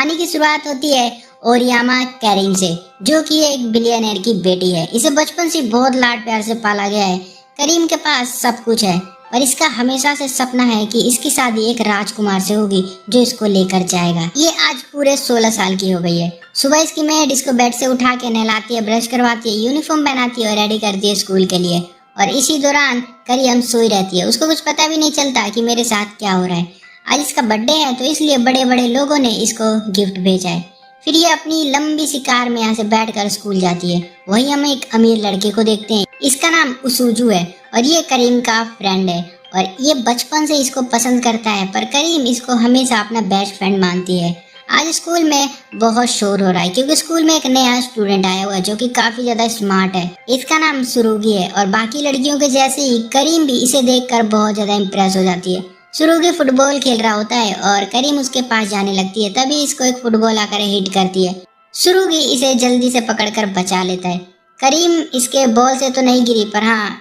कहानी की शुरुआत होती है ओरियामा करीम से, जो कि एक बिलियनर की बेटी है। इसे बचपन से बहुत लाड प्यार से पाला गया है। करीम के पास सब कुछ है, पर इसका हमेशा से सपना है कि इसकी शादी एक राजकुमार से होगी जो इसको लेकर जाएगा। ये आज पूरे 16 साल की हो गई है। सुबह इसकी मेड इसको बेड से उठा के नहलाती है, ब्रश करवाती है, यूनिफॉर्म पहनाती है और रेडी करती है स्कूल के लिए। और इसी दौरान करीम सोई रहती है। उसको कुछ पता भी नहीं चलता कि मेरे साथ क्या हो रहा है। आज इसका बर्थडे है तो इसलिए बड़े बड़े लोगों ने इसको गिफ्ट भेजा है। फिर ये अपनी लंबी सी कार में यहाँ से बैठकर स्कूल जाती है। वहीं हम एक अमीर लड़के को देखते हैं। इसका नाम उसुजू है और ये करीम का फ्रेंड है और ये बचपन से इसको पसंद करता है, पर करीम इसको हमेशा अपना बेस्ट फ्रेंड मानती है। आज स्कूल में बहुत शोर हो रहा है क्योंकि स्कूल में एक नया स्टूडेंट आया हुआ है जो कि काफी ज्यादा स्मार्ट है। इसका नाम सुरुगी है और बाकी लड़कियों के जैसे ही करीम भी इसे देखकर बहुत ज्यादा इम्प्रेस हो जाती है। सुरुगी फुटबॉल खेल रहा होता है और करीम उसके पास जाने लगती है। तभी इसको एक फुटबॉल आकर हिट करती है। सुरुगी इसे जल्दी से पकड़कर बचा लेता है। करीम इसके बॉल से तो नहीं गिरी, पर हाँ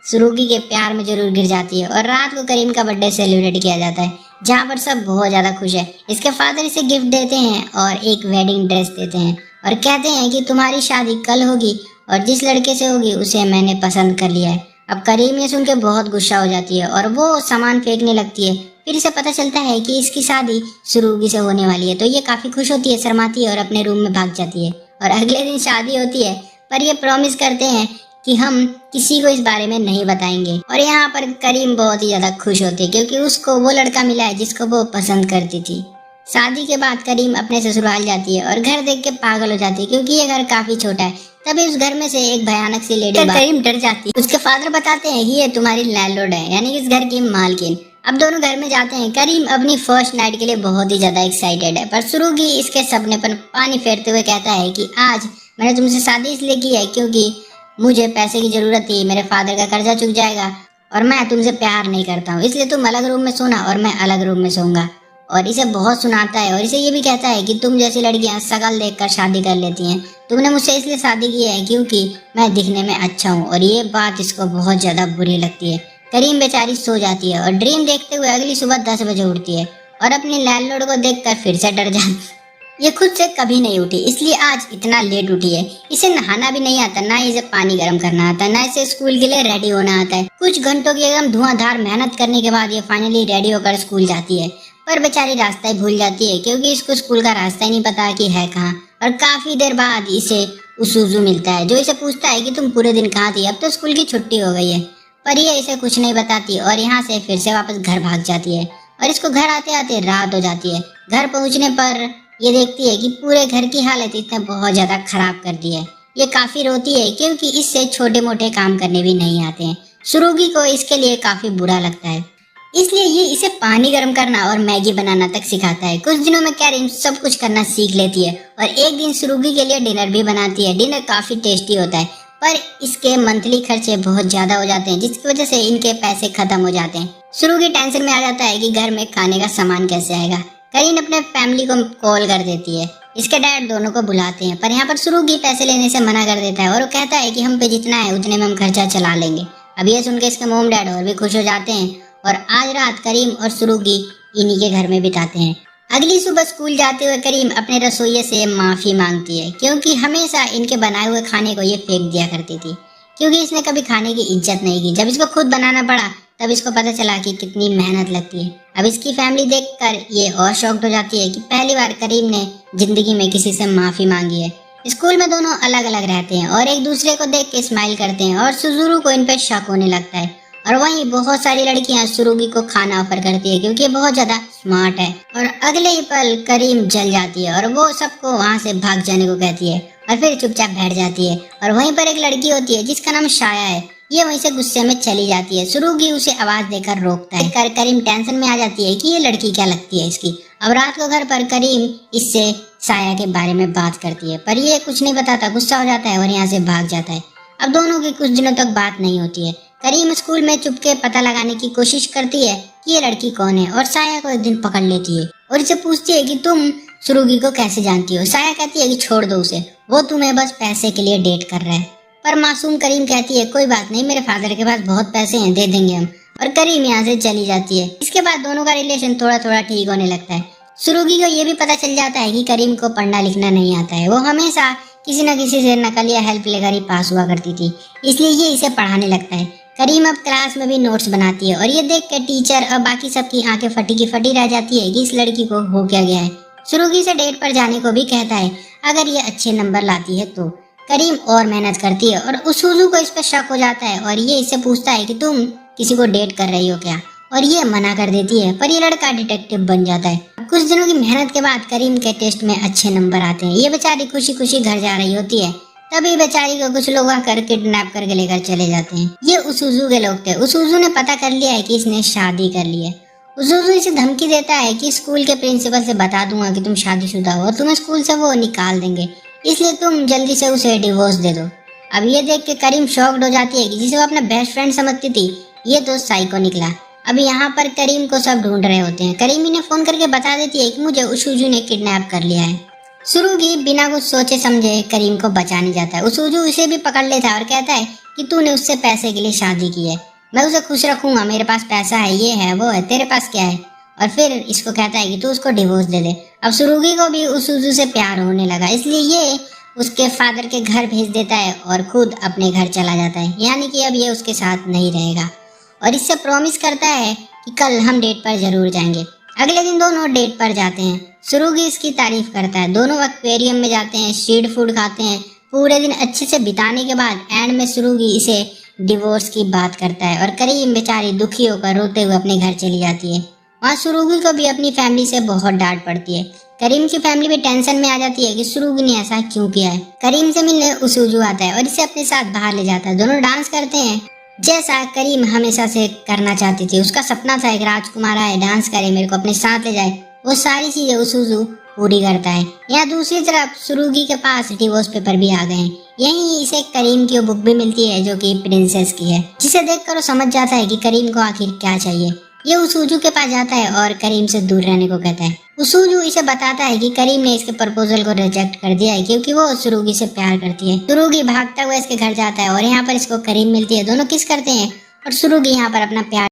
सुरुगी के प्यार में जरूर गिर जाती है। और रात को करीम का बर्थडे सेलिब्रेट किया जाता है, जहाँ पर सब बहुत ज्यादा खुश है। इसके फादर इसे गिफ्ट देते हैं और एक वेडिंग ड्रेस देते हैं और कहते हैं कि तुम्हारी शादी कल होगी और जिस लड़के से होगी उसे मैंने पसंद कर लिया है। अब करीम ये सुन के बहुत गुस्सा हो जाती है और वो सामान फेंकने लगती है। फिर इसे पता चलता है कि इसकी शादी सुरुगी से होने वाली है, तो ये काफी खुश होती है, शर्माती है और अपने रूम में भाग जाती है। और अगले दिन शादी होती है, पर ये प्रॉमिस करते हैं कि हम किसी को इस बारे में नहीं बताएंगे। और यहाँ पर करीम बहुत ही ज्यादा खुश होती है क्योंकि उसको वो लड़का मिला है जिसको वो पसंद करती थी। शादी के बाद करीम अपने ससुराल जाती है और घर देख के पागल हो जाती है क्योंकि ये घर काफी छोटा है। तभी उस घर में से एक भयानक सी लेडी करीम डर जाती है। उसके फादर बताते हैं ये तुम्हारी लैंडलॉर्ड है, यानी कि इस घर की मालकिन। अब दोनों घर में जाते हैं। करीम अपनी फर्स्ट नाइट के लिए बहुत ही ज्यादा एक्साइटेड है, पर सुरुगी इसके सपने पर पानी फेरते हुए कहता है कि आज मैंने तुमसे शादी इसलिए की है क्योंकि मुझे पैसे की जरूरत थी, मेरे फादर का कर्जा चुक जाएगा और मैं तुमसे प्यार नहीं करता हूँ, इसलिए तुम अलग रूम में सोना और मैं अलग रूम में सोऊंगा। और इसे बहुत सुनाता है और इसे ये भी कहता है कि तुम जैसी लड़कियां शक्ल देखकर शादी कर लेती हैं, तुमने मुझसे इसलिए शादी की है क्योंकि मैं दिखने में अच्छा हूँ। और ये बात इसको बहुत ज्यादा बुरी लगती है। करीम बेचारी सो जाती है और ड्रीम देखते हुए अगली सुबह 10 बजे उठती है और अपनी लैंडलॉर्ड को देखकर फिर से डर जाती है। ये खुद से कभी नहीं उठी, इसलिए आज इतना लेट उठी है। इसे नहाना भी नहीं आता, ना इसे पानी गर्म करना आता, ना इसे स्कूल के लिए रेडी होना आता है। कुछ घंटों की एकदम धुआंधार मेहनत करने के बाद ये फाइनली रेडी होकर स्कूल जाती है, पर बेचारी रास्ता ही भूल जाती है क्योंकि इसको स्कूल का रास्ता ही नहीं पता कि है कहाँ। और काफी देर बाद इसे उसुजू मिलता है जो इसे पूछता है कि तुम पूरे दिन कहाँ थी, अब तो स्कूल की छुट्टी हो गई है। पर ये इसे कुछ नहीं बताती और यहाँ से फिर से वापस घर भाग जाती है। और इसको घर आते आते रात हो जाती है। घर पहुँचने पर ये देखती है कि पूरे घर की हालत इसने बहुत ज्यादा खराब कर दी है। ये काफी रोती है क्योंकि इससे छोटे मोटे काम करने भी नहीं आते हैं। सुरुगी को इसके लिए काफी बुरा लगता है, इसलिए ये इसे पानी गर्म करना और मैगी बनाना तक सिखाता है। कुछ दिनों में करीम सब कुछ करना सीख लेती है और एक दिन सुरुगी के लिए डिनर भी बनाती है। डिनर काफी टेस्टी होता है, पर इसके मंथली खर्चे बहुत ज्यादा हो जाते हैं जिसकी वजह से इनके पैसे खत्म हो जाते हैं। सुरुगी टेंशन में आ जाता है कि घर में खाने का सामान कैसे आएगा। करीम अपने फैमिली को कॉल कर देती है। इसके डैड दोनों को बुलाते हैं, पर यहाँ पर सुरुगी पैसे लेने से मना कर देता है और वो कहता है कि हम पे जितना है उतने में हम खर्चा चला लेंगे। अब ये सुन के इसके मोम डैड और भी खुश हो जाते हैं और आज रात करीम और सुरुगी इन्हीं के घर में बिताते हैं। अगली सुबह स्कूल जाते हुए करीम अपने रसोइये से माफी मांगती है क्योंकि हमेशा इनके बनाए हुए खाने को ये फेंक दिया करती थी, क्योंकि इसने कभी खाने की इज्जत नहीं की। जब इसको खुद बनाना पड़ा तब इसको पता चला कि कितनी मेहनत लगती है। अब इसकी फैमिली देखकर ये और शॉक्ड हो जाती है कि पहली बार करीम ने जिंदगी में किसी से माफी मांगी है। स्कूल में दोनों अलग अलग रहते हैं और एक दूसरे को देख के स्माइल करते हैं और सुजुरू को इन पर शक होने लगता है। और वहीं बहुत सारी लड़कियां सुरुगी को खाना ऑफर करती है क्योंकि ये बहुत ज्यादा स्मार्ट है। और अगले ही पल करीम जल जाती है और वो सबको वहां से भाग जाने को कहती है और फिर चुपचाप बैठ जाती है। और वहीं पर एक लड़की होती है जिसका नाम शाया है। ये वहीं से गुस्से में चली जाती है। सुरुगी उसे आवाज देकर रोकता है। करीम टेंशन में आ जाती है कि ये लड़की क्या लगती है इसकी। अब रात को घर पर करीम इससे शाया के बारे में बात करती है, पर ये कुछ नहीं बताता, गुस्सा हो जाता है और यहाँ से भाग जाता है। अब दोनों की कुछ दिनों तक बात नहीं होती है। करीम स्कूल में चुपके पता लगाने की कोशिश करती है कि ये लड़की कौन है और साया को एक दिन पकड़ लेती है और इसे पूछती है कि तुम सुरुगी को कैसे जानती हो। साया कहती है कि छोड़ दो उसे, वो तुम्हें बस पैसे के लिए डेट कर रहा है। पर मासूम करीम कहती है कोई बात नहीं, मेरे फादर के पास बहुत पैसे हैं, दे देंगे हम। और करीम यहाँ से चली जाती है। इसके बाद दोनों का रिलेशन थोड़ा थोड़ा ठीक होने लगता है। सुरुगी को ये भी पता चल जाता है कि करीम को पढ़ना लिखना नहीं आता है। वो हमेशा किसी न किसी से नकल या हेल्प लेकर ही पास हुआ करती थी, इसलिए ये इसे पढ़ाने लगता है। करीम अब क्लास में भी नोट्स बनाती है और ये देख कर टीचर और बाकी सबकी आंखें फटी की फटी रह जाती है कि इस लड़की को हो क्या गया है। सुरुगी से डेट पर जाने को भी कहता है अगर ये अच्छे नंबर लाती है तो। करीम और मेहनत करती है और उसुजू को इस पर शक हो जाता है और ये इससे पूछता है कि तुम किसी को डेट कर रही हो क्या, और ये मना कर देती है, पर ये लड़का डिटेक्टिव बन जाता है। कुछ दिनों की मेहनत के बाद करीम के टेस्ट में अच्छे नंबर आते हैं। ये बेचारी खुशी खुशी घर जा रही होती है, तभी बेचारी को कुछ लोग आकर किडनैप करके लेकर चले जाते हैं। ये उसुजू के लोग थे। उसुजू ने पता कर लिया है कि इसने शादी कर ली है। उसुजू इसे धमकी देता है कि स्कूल के प्रिंसिपल से बता दूंगा कि तुम शादीशुदा हो और तुम्हें स्कूल से वो निकाल देंगे, इसलिए तुम जल्दी से उसे डिवोर्स दे दो। अब ये देख के करीम शॉक्ड हो जाती है कि जिसे वो अपना बेस्ट फ्रेंड समझती थी ये तो साइको निकला। अब यहाँ पर करीम को सब ढूंढ रहे होते हैं। करीम इन्हें फोन करके बता देती है कि मुझे उसुजू ने किडनैप कर लिया है। सुरुगी बिना कुछ सोचे समझे करीम को बचाने जाता है। उसुजू उसे भी पकड़ लेता है और कहता है कि तूने उससे पैसे के लिए शादी की है, मैं उसे खुश रखूंगा, मेरे पास पैसा है, ये है वो है, तेरे पास क्या है। और फिर इसको कहता है कि तू उसको डिवोर्स दे दे। अब सुरुगी को भी उसुजू से प्यार होने लगा, इसलिए ये उसके फादर के घर भेज देता है और खुद अपने घर चला जाता है, यानी कि अब ये उसके साथ नहीं रहेगा और इससे प्रॉमिस करता है कि कल हम डेट पर जरूर जाएंगे। अगले दिन दोनों डेट पर जाते हैं। सुरुगी इसकी तारीफ करता है। दोनों एक्वेरियम में जाते हैं, स्ट्रीट फूड खाते हैं। पूरे दिन अच्छे से बिताने के बाद एंड में सुरुगी इसे डिवोर्स की बात करता है और करीम बेचारी दुखी होकर रोते हुए अपने घर चली जाती है। वहाँ सुरुगी को भी अपनी फैमिली से बहुत डांट पड़ती है। करीम की फैमिली भी टेंशन में आ जाती है कि सुरुगी ने ऐसा क्यों किया है। करीम से मिलने उसुजू आता है और इसे अपने साथ बाहर ले जाता है। दोनों डांस करते हैं जैसा करीम हमेशा से करना चाहती थी। उसका सपना था एक राजकुमार आए, डांस करे, मेरे को अपने साथ ले जाए। वो सारी चीजें उसुजू पूरी करता है। यहाँ दूसरी तरफ सुरुगी के पास डिवोर्स पेपर भी आ गए हैं। यहीं इसे करीम की बुक भी मिलती है जो कि प्रिंसेस की है, जिसे देखकर वो समझ जाता है कि करीम को आखिर क्या चाहिए। ये उसुजू के पास जाता है और करीम से दूर रहने को कहता है। उसुजू इसे बताता है कि करीम ने इसके प्रपोजल को रिजेक्ट कर दिया है क्योंकि वो सुरुगी से प्यार करती है। सुरुगी भागता हुआ इसके घर जाता है और यहाँ पर इसको करीम मिलती है। दोनों किस करते हैं और सुरुगी यहाँ पर अपना प्यार